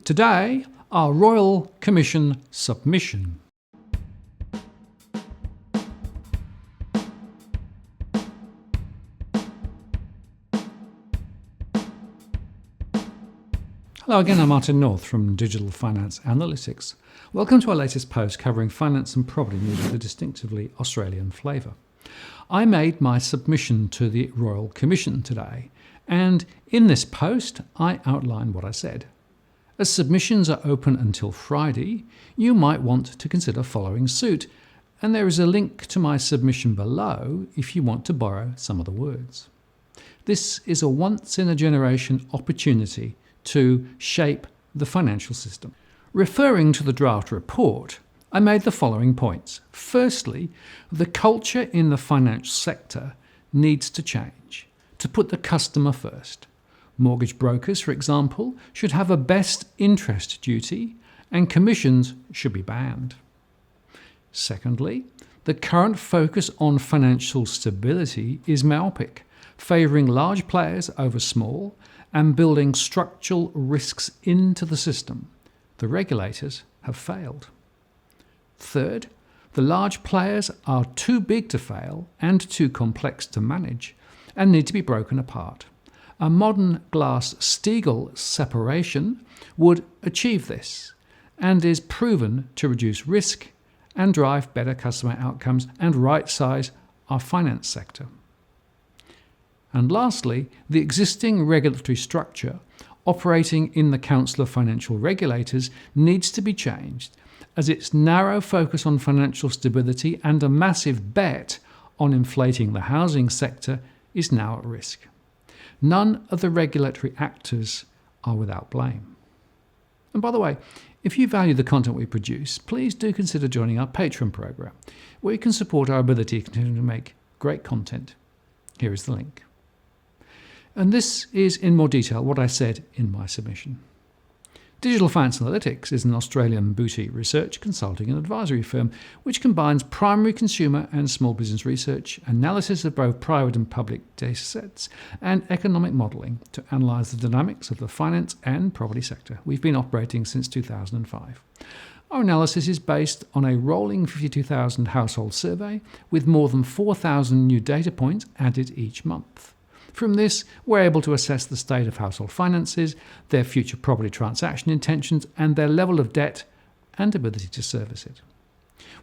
Today, our Royal Commission submission. Hello again, I'm Martin North from Digital Finance Analytics. Welcome to our latest post covering finance and property news with a distinctively Australian flavour. I made my submission to the Royal Commission today, and in this post I outline what I said. As submissions are open until Friday, you might want to consider following suit, and there is a link to my submission below if you want to borrow some of the words. This is a once-in-a-generation opportunity to shape the financial system. Referring to the draft report, I made the following points. Firstly, the culture in the financial sector needs to change, to put the customer first. Mortgage brokers, for example, should have a best interest duty, and commissions should be banned. Secondly, the current focus on financial stability is myopic, favouring large players over small and building structural risks into the system. The regulators have failed. Third, the large players are too big to fail and too complex to manage and need to be broken apart. A modern Glass-Steagall separation would achieve this and is proven to reduce risk and drive better customer outcomes and right-size our finance sector. And lastly, the existing regulatory structure operating in the Council of Financial Regulators needs to be changed, as its narrow focus on financial stability and a massive bet on inflating the housing sector is now at risk. None of the regulatory actors are without blame. And by the way, if you value the content we produce, please do consider joining our Patreon program, where you can support our ability to continue to make great content. Here is the link. And this is in more detail what I said in my submission. Digital Finance Analytics is an Australian boutique research, consulting and advisory firm which combines primary consumer and small business research, analysis of both private and public data sets, and economic modelling to analyse the dynamics of the finance and property sector. We've been operating since 2005. Our analysis is based on a rolling 52,000 household survey with more than 4,000 new data points added each month. From this, we're able to assess the state of household finances, their future property transaction intentions, and their level of debt and ability to service it.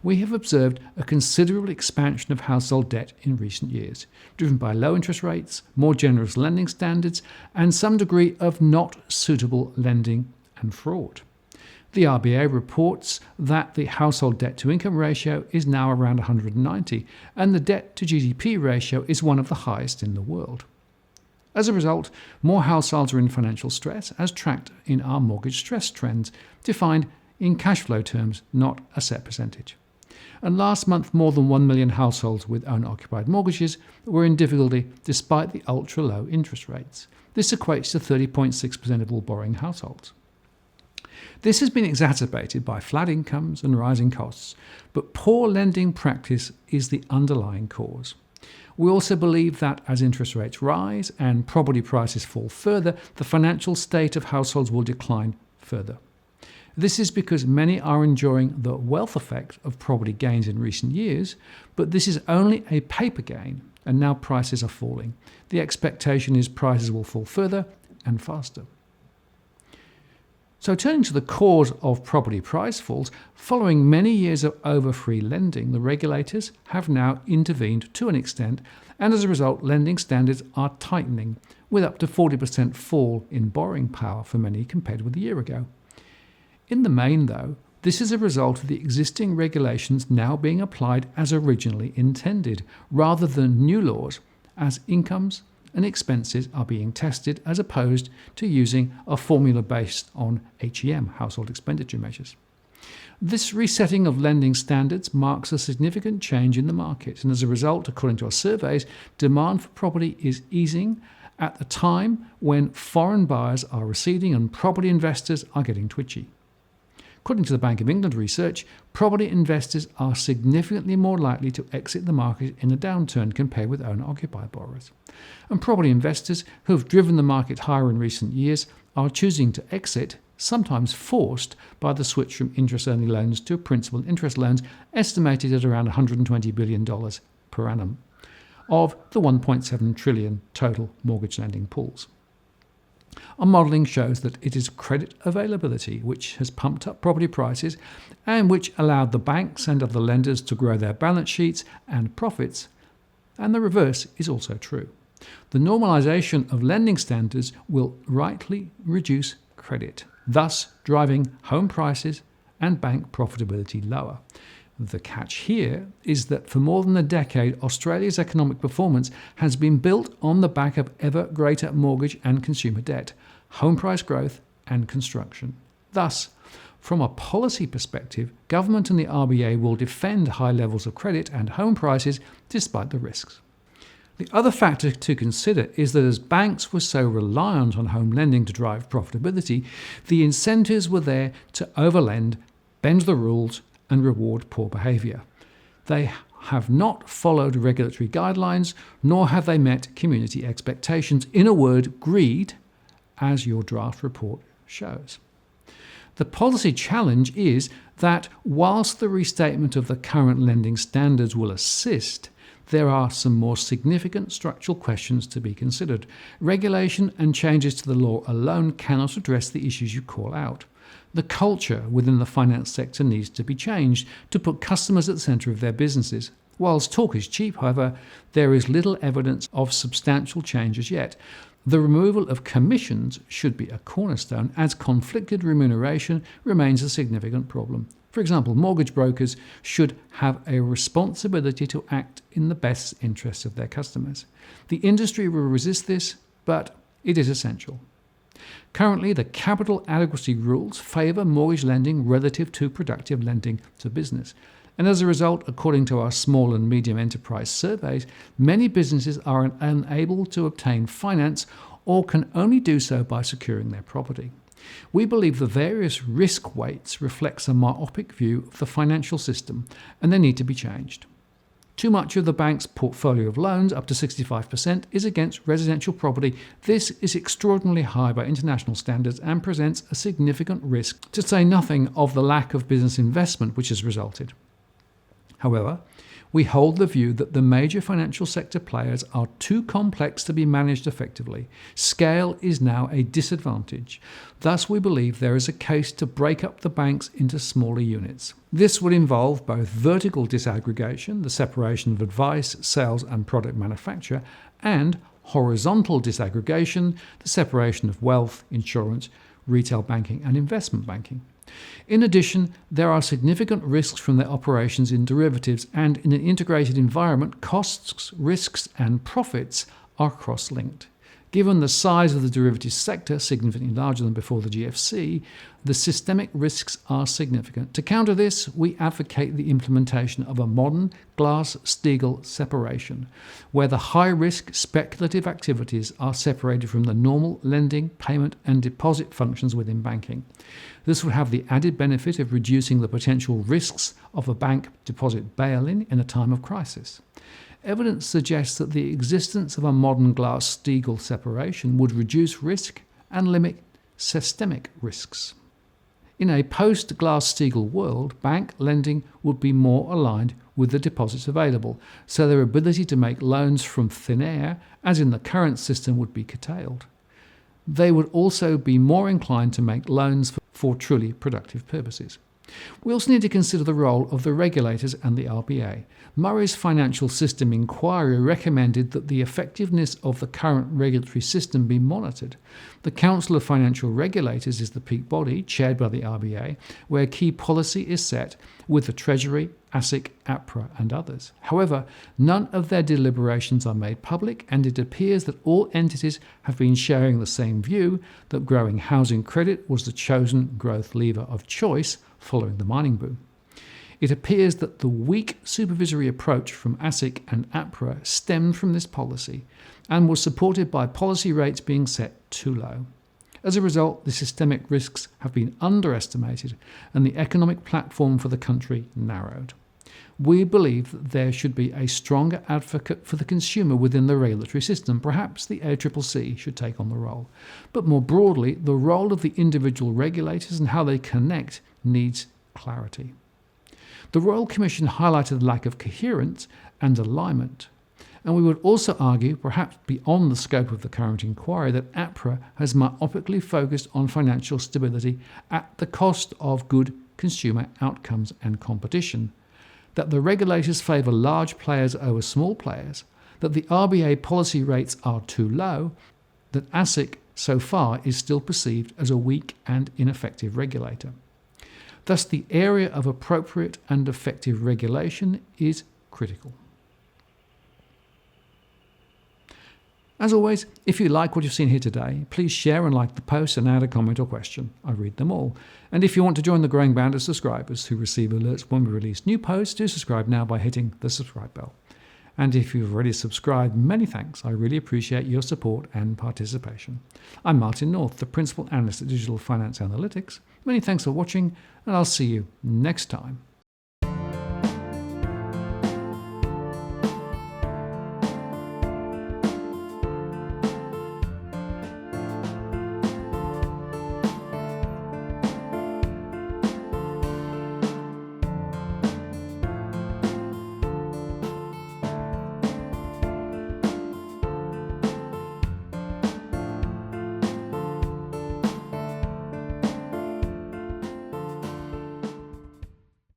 We have observed a considerable expansion of household debt in recent years, driven by low interest rates, more generous lending standards, and some degree of not suitable lending and fraud. The RBA reports that the household debt-to-income ratio is now around 190, and the debt-to-GDP ratio is one of the highest in the world. As a result, more households are in financial stress, as tracked in our mortgage stress trends, defined in cash flow terms, not a set percentage. And last month, more than 1 million households with owner-occupied mortgages were in difficulty despite the ultra-low interest rates. This equates to 30.6% of all borrowing households. This has been exacerbated by flat incomes and rising costs, but poor lending practice is the underlying cause. We also believe that as interest rates rise and property prices fall further, the financial state of households will decline further. This is because many are enjoying the wealth effect of property gains in recent years, but this is only a paper gain, and now prices are falling. The expectation is prices will fall further and faster. So turning to the cause of property price falls, following many years of over-free lending, the regulators have now intervened to an extent, and as a result, lending standards are tightening, with up to 40% fall in borrowing power for many compared with a year ago. In the main, though, this is a result of the existing regulations now being applied as originally intended, rather than new laws, as incomes and expenses are being tested as opposed to using a formula based on HEM, household expenditure measures. This resetting of lending standards marks a significant change in the market, and as a result, according to our surveys, demand for property is easing at the time when foreign buyers are receding and property investors are getting twitchy. According to the Bank of England research, property investors are significantly more likely to exit the market in a downturn compared with owner-occupied borrowers. And property investors who have driven the market higher in recent years are choosing to exit sometimes forced by the switch from interest-only loans to principal and interest loans, estimated at around $120 billion per annum of the $1.7 trillion total mortgage lending pools. Our modelling shows that it is credit availability which has pumped up property prices and which allowed the banks and other lenders to grow their balance sheets and profits, and the reverse is also true. The normalisation of lending standards will rightly reduce credit, thus driving home prices and bank profitability lower. The catch here is that for more than a decade, Australia's economic performance has been built on the back of ever greater mortgage and consumer debt, home price growth and construction. Thus, from a policy perspective, government and the RBA will defend high levels of credit and home prices despite the risks. The other factor to consider is that as banks were so reliant on home lending to drive profitability, the incentives were there to overlend, bend the rules, and reward poor behaviour. They have not followed regulatory guidelines, nor have they met community expectations. In a word, greed, as your draft report shows. The policy challenge is that whilst the restatement of the current lending standards will assist, there are some more significant structural questions to be considered. Regulation and changes to the law alone cannot address the issues you call out. The culture within the finance sector needs to be changed to put customers at the centre of their businesses. Whilst talk is cheap, however, there is little evidence of substantial changes yet. The removal of commissions should be a cornerstone, as conflicted remuneration remains a significant problem. For example, mortgage brokers should have a responsibility to act in the best interests of their customers. The industry will resist this, but it is essential. Currently, the capital adequacy rules favour mortgage lending relative to productive lending to business. And as a result, according to our small and medium enterprise surveys, many businesses are unable to obtain finance or can only do so by securing their property. We believe the various risk weights reflects a myopic view of the financial system, and they need to be changed. Too much of the bank's portfolio of loans, up to 65%, is against residential property. This is extraordinarily high by international standards and presents a significant risk, to say nothing of the lack of business investment which has resulted. However, we hold the view that the major financial sector players are too complex to be managed effectively. Scale is now a disadvantage. Thus, we believe there is a case to break up the banks into smaller units. This would involve both vertical disaggregation, the separation of advice, sales and product manufacture, and horizontal disaggregation, the separation of wealth, insurance, retail banking and investment banking. In addition, there are significant risks from their operations in derivatives, and in an integrated environment, costs, risks and profits are cross-linked. Given the size of the derivatives sector, significantly larger than before the GFC, the systemic risks are significant. To counter this, we advocate the implementation of a modern Glass-Steagall separation, where the high-risk speculative activities are separated from the normal lending, payment and deposit functions within banking. This would have the added benefit of reducing the potential risks of a bank deposit bail-in a time of crisis. Evidence suggests that the existence of a modern Glass-Steagall separation would reduce risk and limit systemic risks. In a post-Glass-Steagall world, bank lending would be more aligned with the deposits available, so their ability to make loans from thin air, as in the current system, would be curtailed. They would also be more inclined to make loans for truly productive purposes. We also need to consider the role of the regulators and the RBA. Murray's Financial System Inquiry recommended that the effectiveness of the current regulatory system be monitored. The Council of Financial Regulators is the peak body, chaired by the RBA, where key policy is set with the Treasury, ASIC, APRA and others. However, none of their deliberations are made public, and it appears that all entities have been sharing the same view that growing housing credit was the chosen growth lever of choice following the mining boom. It appears that the weak supervisory approach from ASIC and APRA stemmed from this policy and was supported by policy rates being set too low. As a result, the systemic risks have been underestimated and the economic platform for the country narrowed. We believe that there should be a stronger advocate for the consumer within the regulatory system. Perhaps the ACCC should take on the role. But more broadly, the role of the individual regulators and how they connect needs clarity. The Royal Commission highlighted the lack of coherence and alignment. And we would also argue, perhaps beyond the scope of the current inquiry, that APRA has myopically focused on financial stability at the cost of good consumer outcomes and competition, that the regulators favour large players over small players, that the RBA policy rates are too low, that ASIC so far is still perceived as a weak and ineffective regulator. Thus, the area of appropriate and effective regulation is critical. As always, if you like what you've seen here today, please share and like the post and add a comment or question. I read them all. And if you want to join the growing band of subscribers who receive alerts when we release new posts, do subscribe now by hitting the subscribe bell. And if you've already subscribed, many thanks. I really appreciate your support and participation. I'm Martin North, the Principal Analyst at Digital Finance Analytics. Many thanks for watching, and I'll see you next time.